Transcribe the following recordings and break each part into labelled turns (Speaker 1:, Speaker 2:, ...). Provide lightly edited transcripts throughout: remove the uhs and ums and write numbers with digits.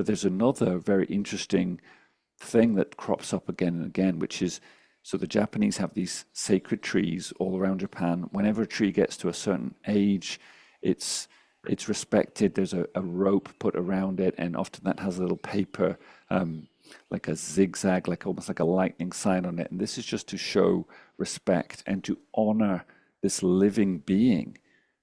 Speaker 1: But there's another very interesting thing that crops up again and again, which is so the Japanese have these sacred trees all around Japan. Whenever a tree gets to a certain age, it's it's respected. There's a rope put around it, and often that has a little paper, like a zigzag, like almost like a lightning sign on it. And this is just to show respect and to honor this living being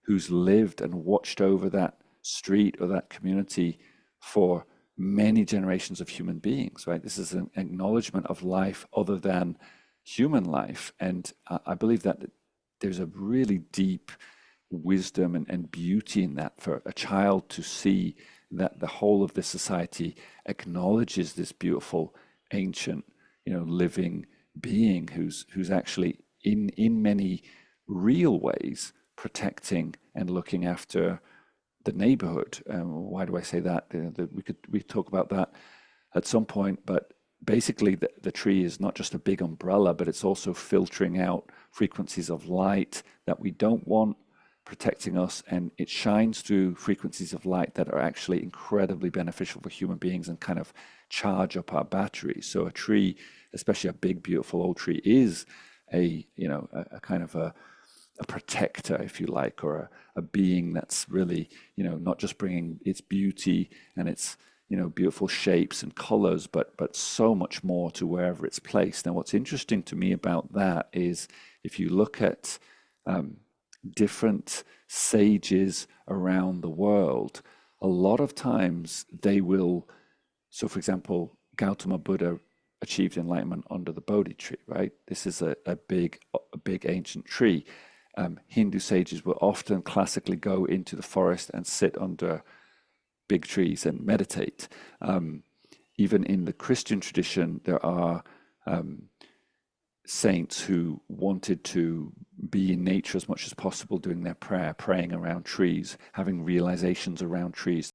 Speaker 1: who's lived and watched over that street or that community for many generations of human beings, right? This is an acknowledgement of life other than human life. And I believe that there's a really deep wisdom and beauty in that for a child to see that the whole of this society acknowledges this beautiful, ancient, living being who's actually in many real ways protecting and looking after the neighborhood. Why do I say that? We talk about that at some point, but basically the tree is not just a big umbrella, but it's also filtering out frequencies of light that we don't want, protecting us, and it shines through frequencies of light that are actually incredibly beneficial for human beings and kind of charge up our batteries. So a tree, especially a big, beautiful old tree, is a kind of a protector, if you like, or a being that's really, not just bringing its beauty and its, beautiful shapes and colors, but so much more to wherever it's placed. Now, what's interesting to me about that is if you look at different sages around the world, a lot of times they will, so for example, Gautama Buddha achieved enlightenment under the Bodhi tree, right? This is a big ancient tree. Hindu sages will often classically go into the forest and sit under big trees and meditate. Even in the Christian tradition, there are saints who wanted to be in nature as much as possible, doing their prayer, praying around trees, having realizations around trees.